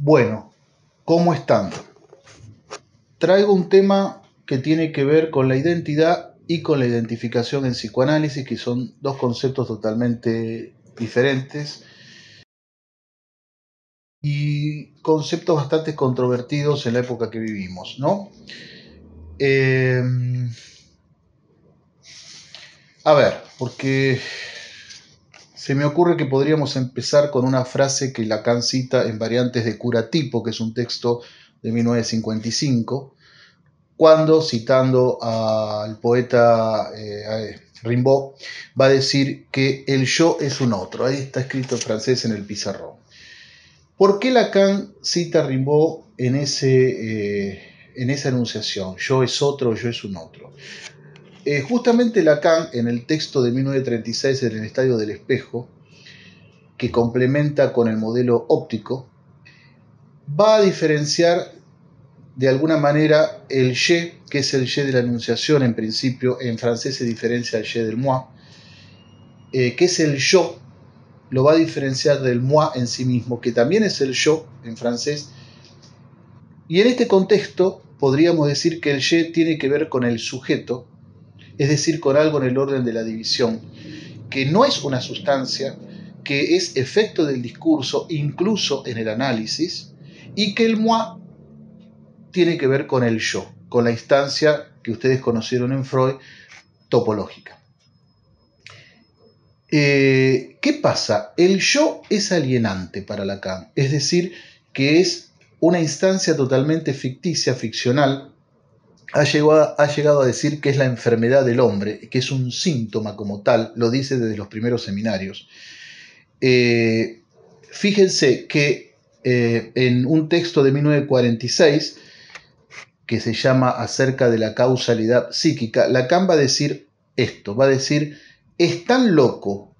Bueno, ¿cómo están? Traigo un tema que tiene que ver con la identidad y con la identificación en psicoanálisis, que son dos conceptos totalmente diferentes y conceptos bastante controvertidos en la época que vivimos, ¿no? Eh, a ver, porque se me ocurre que podríamos empezar con una frase que Lacan cita en Variantes de Curatipo, que es un texto de 1955, cuando, citando al poeta Rimbaud, va a decir que el yo es un otro. Ahí está escrito en francés en el pizarrón. ¿Por qué Lacan cita a Rimbaud en esa enunciación? Yo es otro, yo es un otro. Justamente Lacan, en el texto de 1936 en el Estadio del Espejo, que complementa con el modelo óptico, va a diferenciar de alguna manera el je, que es el je de la enunciación en principio, en francés se diferencia el je del moi, que es el yo, lo va a diferenciar del moi en sí mismo, que también es el yo en francés. Y en este contexto podríamos decir que el je tiene que ver con el sujeto, es decir, con algo en el orden de la división, que no es una sustancia, que es efecto del discurso, incluso en el análisis, y que el moi tiene que ver con el yo, con la instancia que ustedes conocieron en Freud, topológica. ¿Qué pasa? El yo es alienante para Lacan, es decir, que es una instancia totalmente ficticia, ficcional. Ha llegado a decir que es la enfermedad del hombre, que es un síntoma como tal, lo dice desde los primeros seminarios. Fíjense que en un texto de 1946, que se llama Acerca de la causalidad psíquica, Lacan va a decir esto, va a decir, es tan loco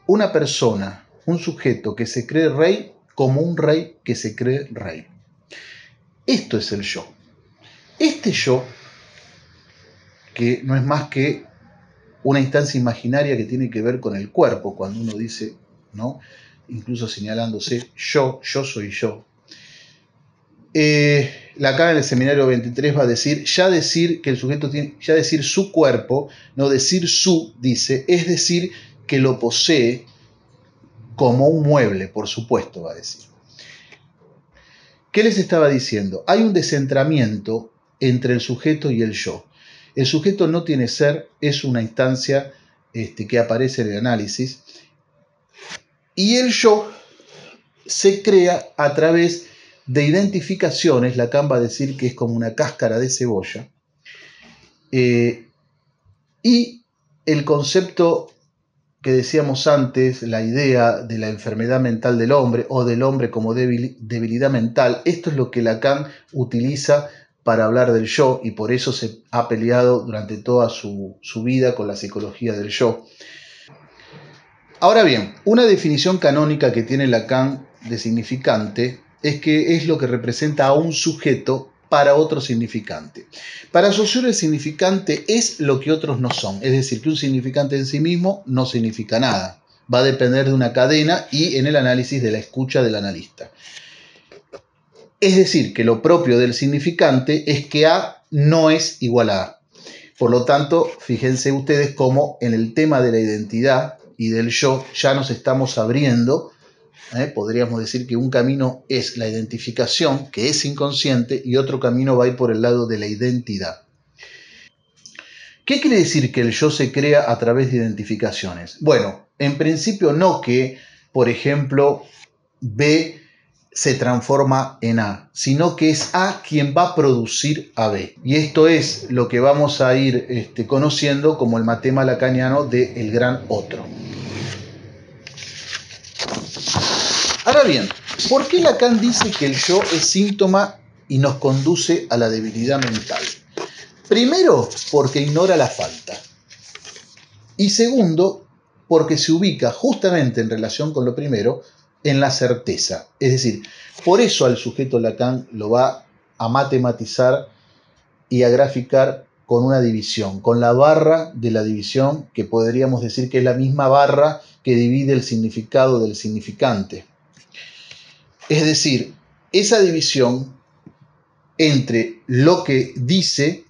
una persona, un sujeto que se cree rey, como un rey que se cree rey. Esto es el yo. Este yo, que no es más que una instancia imaginaria que tiene que ver con el cuerpo, cuando uno dice, ¿no? Incluso señalándose yo soy yo. Lacan en el seminario 23 va a decir, ya decir que el sujeto tiene, ya decir su cuerpo, no decir su, dice, es decir que lo posee como un mueble, por supuesto, va a decir. ¿Qué les estaba diciendo? Hay un descentramiento entre el sujeto y el yo. El sujeto no tiene ser, es una instancia que aparece en el análisis, y el yo se crea a través de identificaciones. Lacan va a decir que es como una cáscara de cebolla, y el concepto que decíamos antes, la idea de la enfermedad mental del hombre o del hombre como debilidad mental, esto es lo que Lacan utiliza para hablar del yo, y por eso se ha peleado durante toda su vida con la psicología del yo. Ahora bien, una definición canónica que tiene Lacan de significante es que es lo que representa a un sujeto para otro significante. Para Saussure el significante es lo que otros no son, es decir, que un significante en sí mismo no significa nada. Va a depender de una cadena y en el análisis de la escucha del analista. Es decir, que lo propio del significante es que A no es igual a A. Por lo tanto, fíjense ustedes cómo en el tema de la identidad y del yo ya nos estamos abriendo. Podríamos decir que un camino es la identificación, que es inconsciente, y otro camino va a ir por el lado de la identidad. ¿Qué quiere decir que el yo se crea a través de identificaciones? Bueno, en principio no que, por ejemplo, B se transforma en A, sino que es A quien va a producir a B. Y esto es lo que vamos a ir conociendo como el matema lacaniano del gran otro. Ahora bien, ¿por qué Lacan dice que el yo es síntoma y nos conduce a la debilidad mental? Primero, porque ignora la falta. Y segundo, porque se ubica justamente en relación con lo primero en la certeza. Es decir, por eso al sujeto Lacan lo va a matematizar y a graficar con una división, con la barra de la división, que podríamos decir que es la misma barra que divide el significado del significante. Es decir, esa división entre lo que dice,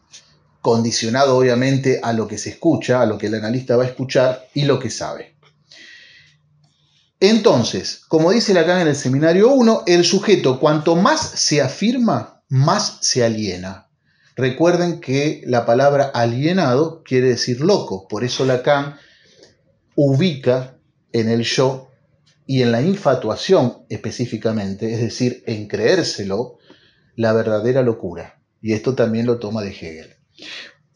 condicionado obviamente a lo que se escucha, a lo que el analista va a escuchar, y lo que sabe. Entonces, como dice Lacan en el seminario 1, el sujeto cuanto más se afirma, más se aliena. Recuerden que la palabra alienado quiere decir loco, por eso Lacan ubica en el yo y en la infatuación específicamente, es decir, en creérselo, la verdadera locura. Y esto también lo toma de Hegel.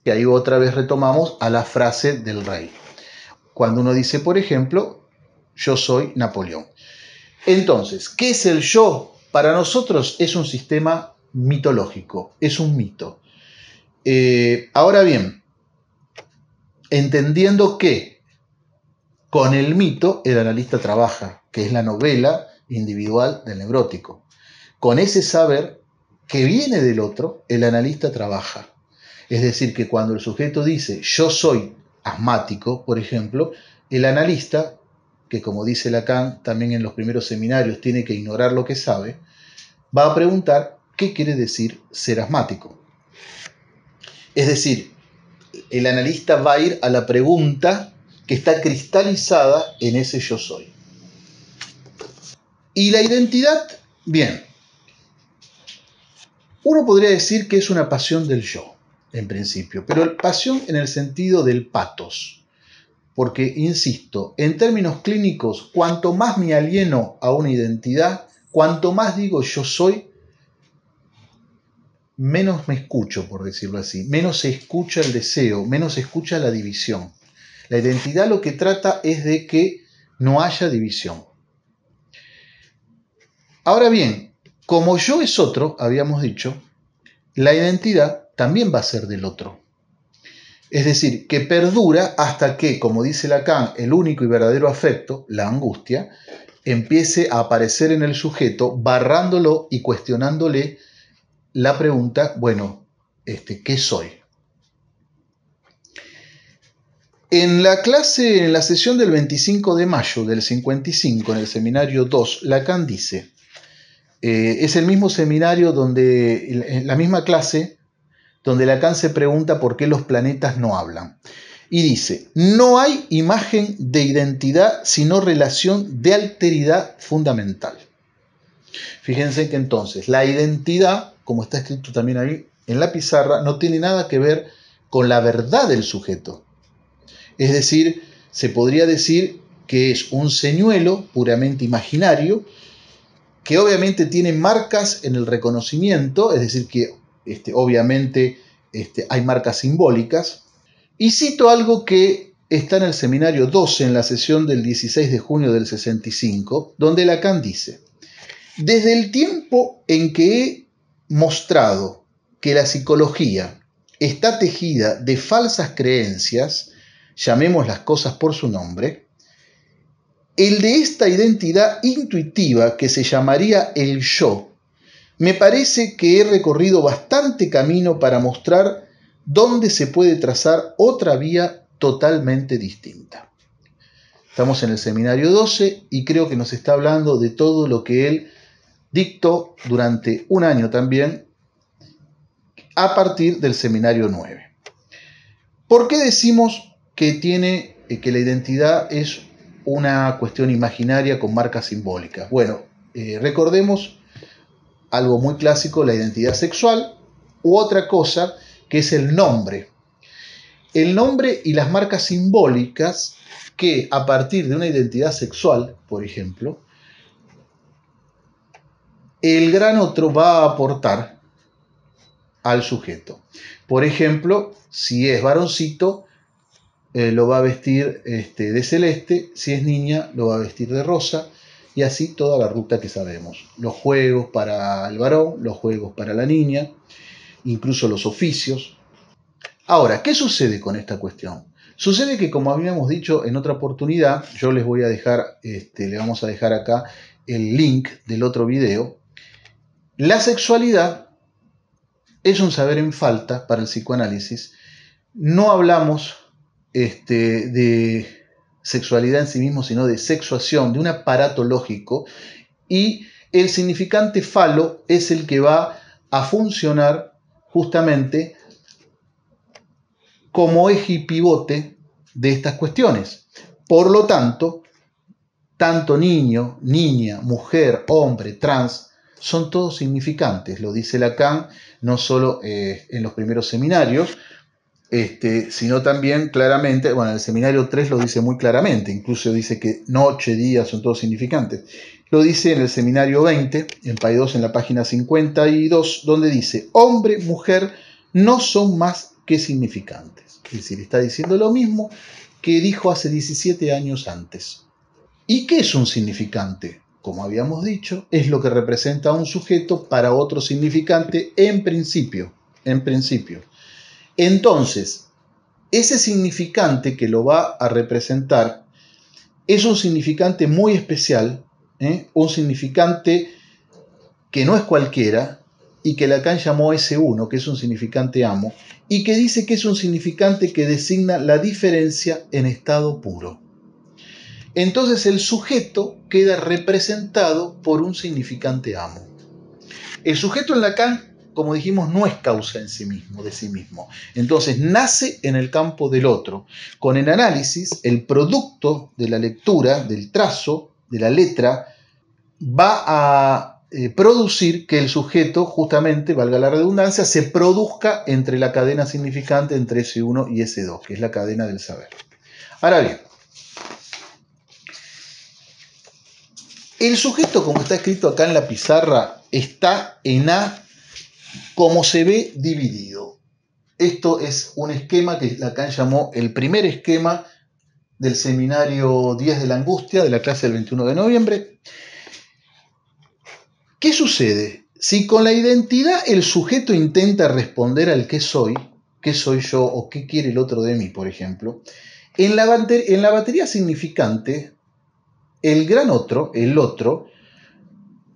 Y ahí otra vez retomamos a la frase del rey. Cuando uno dice, por ejemplo, yo soy Napoleón. Entonces, ¿qué es el yo? Para nosotros es un sistema mitológico, es un mito. Ahora bien, entendiendo que con el mito el analista trabaja, que es la novela individual del neurótico. Con ese saber que viene del otro, el analista trabaja. Es decir, que cuando el sujeto dice yo soy asmático, por ejemplo, el analista, que como dice Lacan también en los primeros seminarios tiene que ignorar lo que sabe, va a preguntar qué quiere decir ser asmático. Es decir, el analista va a ir a la pregunta que está cristalizada en ese yo soy. Y la identidad, bien, uno podría decir que es una pasión del yo, en principio, pero pasión en el sentido del patos. Porque, insisto, en términos clínicos, cuanto más me alieno a una identidad, cuanto más digo yo soy, menos me escucho, por decirlo así, menos se escucha el deseo, menos se escucha la división. La identidad lo que trata es de que no haya división. Ahora bien, como yo es otro, habíamos dicho, la identidad también va a ser del otro. Es decir, que perdura hasta que, como dice Lacan, el único y verdadero afecto, la angustia, empiece a aparecer en el sujeto, barrándolo y cuestionándole la pregunta, bueno, ¿qué soy? En la clase, en la sesión del 25 de mayo del 55, en el seminario 2, Lacan dice, es el mismo seminario donde, en la misma clase, donde Lacan se pregunta por qué los planetas no hablan. Y dice, no hay imagen de identidad sino relación de alteridad fundamental. Fíjense que entonces la identidad, como está escrito también ahí en la pizarra, no tiene nada que ver con la verdad del sujeto. Es decir, se podría decir que es un señuelo puramente imaginario, que obviamente tiene marcas en el reconocimiento, es decir, que obviamente hay marcas simbólicas. Y cito algo que está en el seminario 12, en la sesión del 16 de junio del 65, donde Lacan dice, desde el tiempo en que he mostrado que la psicología está tejida de falsas creencias, llamemos las cosas por su nombre, el de esta identidad intuitiva que se llamaría el yo, me parece que he recorrido bastante camino para mostrar dónde se puede trazar otra vía totalmente distinta. Estamos en el seminario 12 y creo que nos está hablando de todo lo que él dictó durante un año también a partir del seminario 9. ¿Por qué decimos que la identidad es una cuestión imaginaria con marcas simbólicas? Bueno, recordemos algo muy clásico, la identidad sexual, u otra cosa que es el nombre. El nombre y las marcas simbólicas que a partir de una identidad sexual, por ejemplo, el gran otro va a aportar al sujeto. Por ejemplo, si es varoncito, lo va a vestir de celeste, si es niña, lo va a vestir de rosa, y así toda la ruta que sabemos. Los juegos para el varón, los juegos para la niña, incluso los oficios. Ahora, ¿qué sucede con esta cuestión? Sucede que, como habíamos dicho en otra oportunidad, yo les voy a dejar, le vamos a dejar acá el link del otro video. La sexualidad es un saber en falta para el psicoanálisis. No hablamos de sexualidad en sí mismo, sino de sexuación, de un aparato lógico, y el significante falo es el que va a funcionar justamente como eje y pivote de estas cuestiones. Por lo tanto, tanto niño, niña, mujer, hombre, trans, son todos significantes, lo dice Lacan, no solo en los primeros seminarios, sino también claramente, bueno, el seminario 3 lo dice muy claramente, incluso dice que noche, día son todos significantes. Lo dice en el seminario 20, en Paidós, en la página 52, donde dice, hombre, mujer, no son más que significantes. Es decir, está diciendo lo mismo que dijo hace 17 años antes. ¿Y qué es un significante? Como habíamos dicho, es lo que representa a un sujeto para otro significante en principio. Entonces, ese significante que lo va a representar es un significante muy especial, un significante que no es cualquiera y que Lacan llamó S1, que es un significante amo, y que dice que es un significante que designa la diferencia en estado puro. Entonces el sujeto queda representado por un significante amo. El sujeto en Lacan, como dijimos, no es causa en sí mismo, de sí mismo. Entonces nace en el campo del otro. Con el análisis, el producto de la lectura, del trazo, de la letra, va a producir que el sujeto, justamente, valga la redundancia, se produzca entre la cadena significante entre S1 y S2, que es la cadena del saber. Ahora bien, el sujeto, como está escrito acá en la pizarra, está en A como se ve dividido. Esto es un esquema que Lacan llamó el primer esquema del seminario Días de la Angustia, de la clase del 21 de noviembre. ¿Qué sucede? Si con la identidad el sujeto intenta responder al qué soy yo o qué quiere el otro de mí, por ejemplo, en la batería significante, el gran otro, el otro,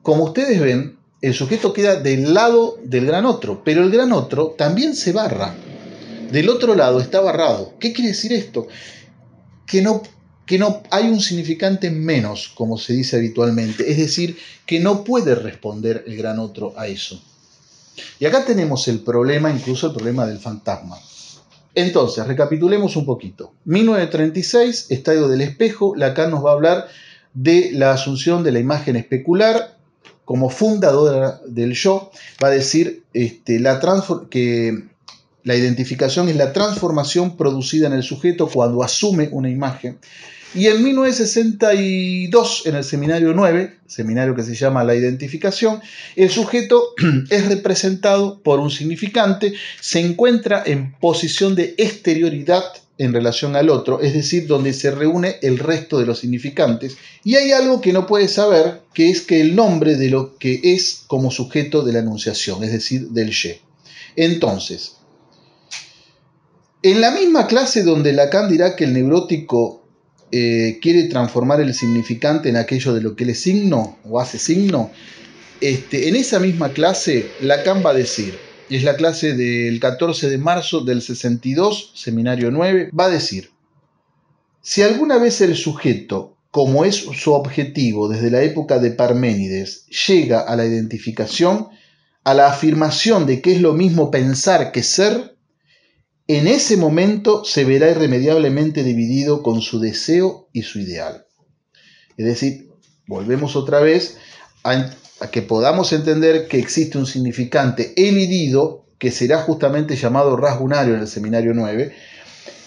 como ustedes ven, el sujeto queda del lado del gran otro, pero el gran otro también se barra. Del otro lado está barrado. ¿Qué quiere decir esto? Que no hay un significante menos, como se dice habitualmente. Es decir, que no puede responder el gran otro a eso. Y acá tenemos el problema, incluso el problema del fantasma. Entonces, recapitulemos un poquito. 1936, Estadio del Espejo, Lacan nos va a hablar de la asunción de la imagen especular como fundadora del yo. Va a decir que la identificación es la transformación producida en el sujeto cuando asume una imagen. Y en 1962, en el seminario 9, seminario que se llama La Identificación, el sujeto es representado por un significante, se encuentra en posición de exterioridad en relación al otro, es decir, donde se reúne el resto de los significantes. Y hay algo que no puede saber, que es que el nombre de lo que es como sujeto de la enunciación, es decir, del ye. Entonces, en la misma clase donde Lacan dirá que el neurótico quiere transformar el significante en aquello de lo que él es signo o hace signo, en esa misma clase Lacan va a decir, es la clase del 14 de marzo del 62, seminario 9, va a decir, si alguna vez el sujeto, como es su objetivo desde la época de Parménides, llega a la identificación, a la afirmación de que es lo mismo pensar que ser, en ese momento se verá irremediablemente dividido con su deseo y su ideal. Es decir, volvemos otra vez a que podamos entender que existe un significante elidido que será justamente llamado rasgo unario en el seminario 9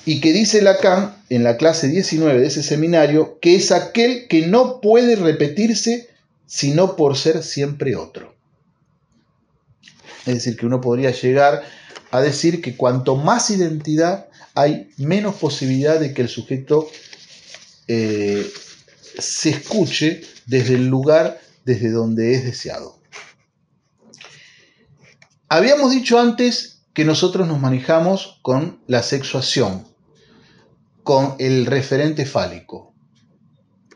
y que dice Lacan en la clase 19 de ese seminario que es aquel que no puede repetirse sino por ser siempre otro. Es decir, que uno podría llegar a decir que cuanto más identidad hay, menos posibilidad de que el sujeto se escuche desde el lugar desde donde es deseado. Habíamos dicho antes que nosotros nos manejamos con la sexuación, con el referente fálico.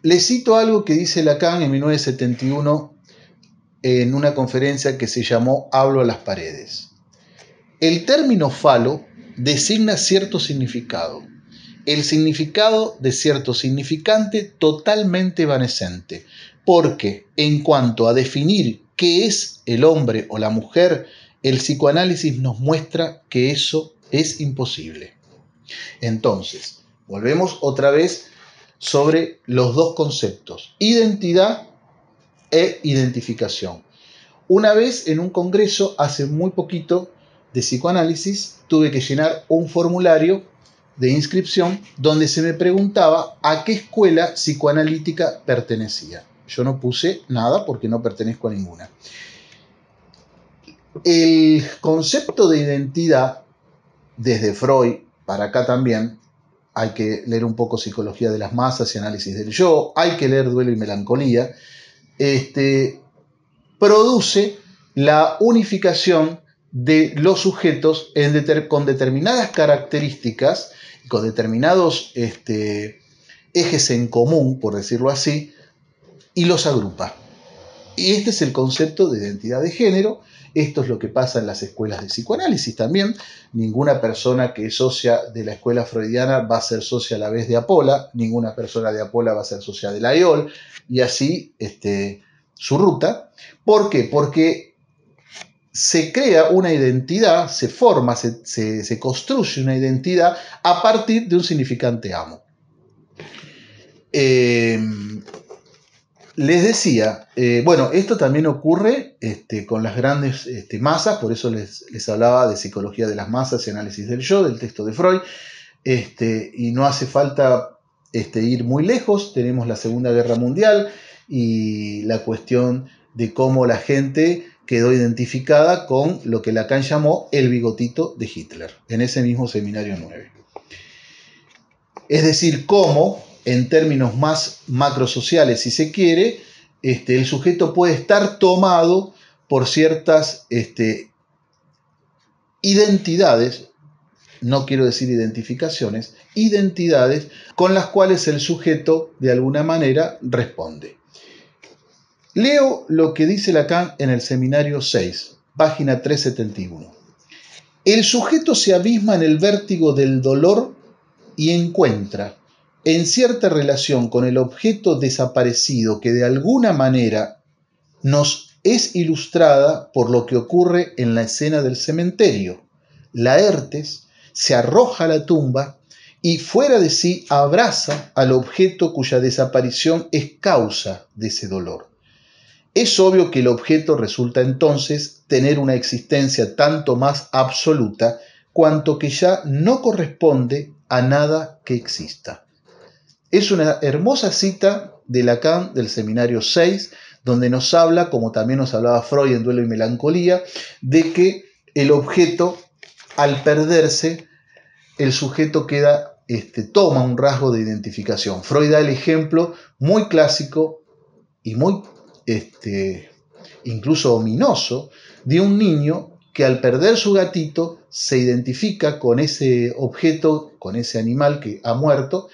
Les cito algo que dice Lacan en 1971 en una conferencia que se llamó Hablo a las paredes. El término falo designa cierto significado, el significado de cierto significante totalmente evanescente, porque en cuanto a definir qué es el hombre o la mujer, el psicoanálisis nos muestra que eso es imposible. Entonces, volvemos otra vez sobre los dos conceptos, identidad e identificación. Una vez en un congreso, hace muy poquito, de psicoanálisis, tuve que llenar un formulario de inscripción donde se me preguntaba a qué escuela psicoanalítica pertenecía. Yo no puse nada porque no pertenezco a ninguna. El concepto de identidad, desde Freud para acá también, hay que leer un poco Psicología de las Masas y Análisis del Yo, hay que leer Duelo y Melancolía, produce la unificación de los sujetos con determinadas características, con determinados ejes en común, por decirlo así, y los agrupa. Y este es el concepto de identidad de género. Esto es lo que pasa en las escuelas de psicoanálisis también. Ninguna persona que es socia de la escuela freudiana va a ser socia a la vez de Apola, ninguna persona de Apola va a ser socia de la EOL, y así su ruta. ¿Por qué? Porque se crea una identidad, se forma, se construye una identidad a partir de un significante amo. Les decía, bueno, esto también ocurre con las grandes masas, por eso les hablaba de Psicología de las Masas y Análisis del Yo, del texto de Freud, y no hace falta ir muy lejos. Tenemos la Segunda Guerra Mundial y la cuestión de cómo la gente quedó identificada con lo que Lacan llamó el bigotito de Hitler, en ese mismo Seminario 9. Es decir, cómo, en términos más macrosociales, si se quiere, el sujeto puede estar tomado por ciertas identidades, no quiero decir identificaciones, identidades con las cuales el sujeto de alguna manera responde. Leo lo que dice Lacan en el Seminario 6, página 371. El sujeto se abisma en el vértigo del dolor y encuentra, en cierta relación con el objeto desaparecido que de alguna manera nos es ilustrada por lo que ocurre en la escena del cementerio. Laertes se arroja a la tumba y fuera de sí abraza al objeto cuya desaparición es causa de ese dolor. Es obvio que el objeto resulta entonces tener una existencia tanto más absoluta cuanto que ya no corresponde a nada que exista. Es una hermosa cita de Lacan del Seminario 6, donde nos habla, como también nos hablaba Freud en Duelo y Melancolía, de que el objeto, al perderse, el sujeto toma un rasgo de identificación. Freud da el ejemplo muy clásico y muy incluso ominoso de un niño que al perder su gatito se identifica con ese objeto, con ese animal que ha muerto,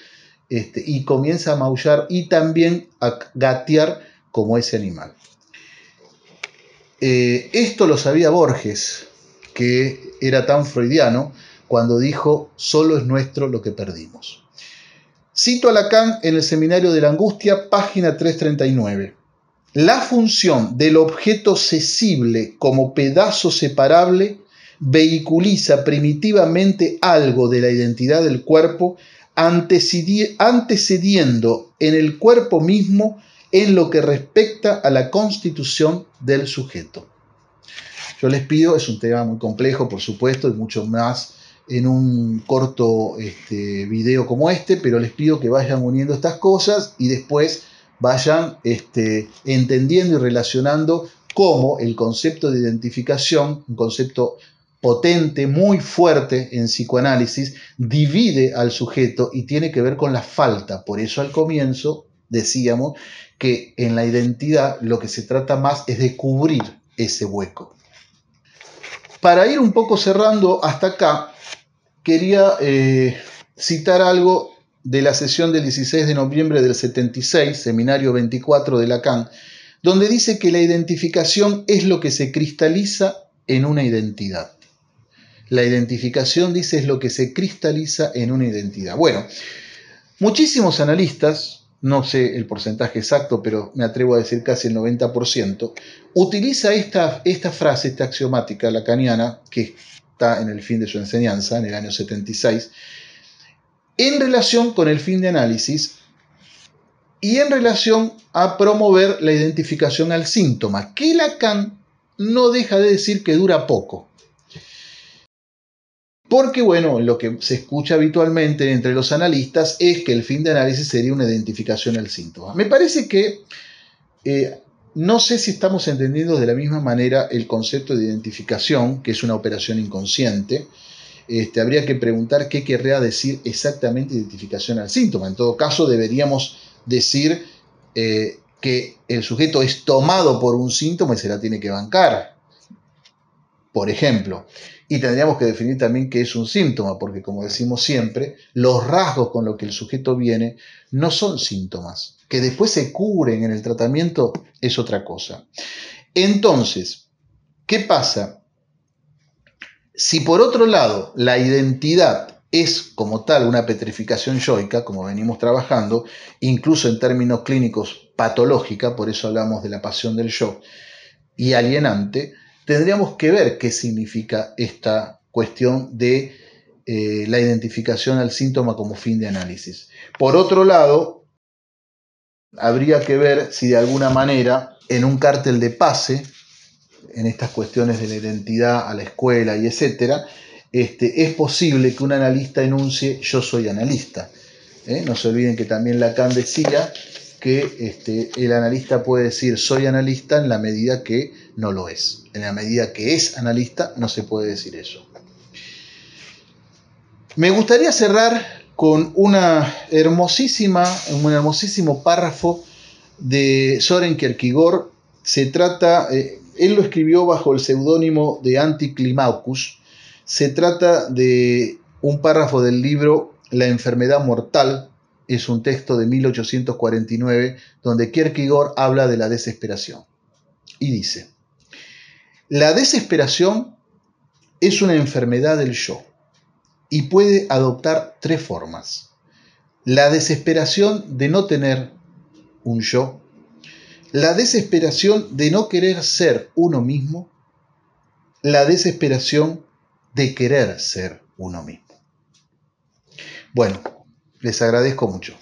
y comienza a maullar y también a gatear como ese animal. Esto lo sabía Borges, que era tan freudiano, cuando dijo: solo es nuestro lo que perdimos. Cito a Lacan en el Seminario de la Angustia, página 339. La función del objeto cesible como pedazo separable vehiculiza primitivamente algo de la identidad del cuerpo, antecediendo en el cuerpo mismo en lo que respecta a la constitución del sujeto. Yo les pido, es un tema muy complejo, por supuesto, y mucho más en un corto video como pero les pido que vayan uniendo estas cosas y después vayan entendiendo y relacionando cómo el concepto de identificación, un concepto potente, muy fuerte en psicoanálisis, divide al sujeto y tiene que ver con la falta. Por eso al comienzo decíamos que en la identidad lo que se trata más es de cubrir ese hueco. Para ir un poco cerrando hasta acá, quería citar algo de la sesión del 16 de noviembre del 76, Seminario 24 de Lacan, donde dice que la identificación es lo que se cristaliza en una identidad. La identificación, dice, es lo que se cristaliza en una identidad. Bueno, muchísimos analistas no sé el porcentaje exacto, pero me atrevo a decir casi el 90%, utiliza esta frase, esta axiomática lacaniana, que está en el fin de su enseñanza, en el año 76, en relación con el fin de análisis y en relación a promover la identificación al síntoma, que Lacan no deja de decir que dura poco. Porque, bueno, lo que se escucha habitualmente entre los analistas es que el fin de análisis sería una identificación al síntoma. Me parece que no sé si estamos entendiendo de la misma manera el concepto de identificación, que es una operación inconsciente. Habría que preguntar qué querría decir exactamente identificación al síntoma. En todo caso, deberíamos decir que el sujeto es tomado por un síntoma y se la tiene que bancar, por ejemplo. Y tendríamos que definir también qué es un síntoma, porque como decimos siempre, los rasgos con los que el sujeto viene no son síntomas. Que después se cubren en el tratamiento es otra cosa. Entonces, ¿qué pasa? Si por otro lado la identidad es como tal una petrificación yoica, como venimos trabajando, incluso en términos clínicos patológica, por eso hablamos de la pasión del yo, y alienante, tendríamos que ver qué significa esta cuestión de la identificación al síntoma como fin de análisis. Por otro lado, habría que ver si de alguna manera en un cártel de pase, en estas cuestiones de la identidad a la escuela y etcétera, es posible que un analista enuncie yo soy analista. No se olviden que también Lacan decía que el analista puede decir soy analista en la medida que no lo es. En la medida que es analista no se puede decir eso. Me gustaría cerrar con un hermosísimo párrafo de Søren Kierkegaard. Se trata, él lo escribió bajo el seudónimo de Anticlimacus. Se trata de un párrafo del libro La enfermedad mortal. Es un texto de 1849 donde Kierkegaard habla de la desesperación. Y dice, la desesperación es una enfermedad del yo y puede adoptar tres formas. La desesperación de no tener un yo, la desesperación de no querer ser uno mismo, la desesperación de querer ser uno mismo. Bueno, les agradezco mucho.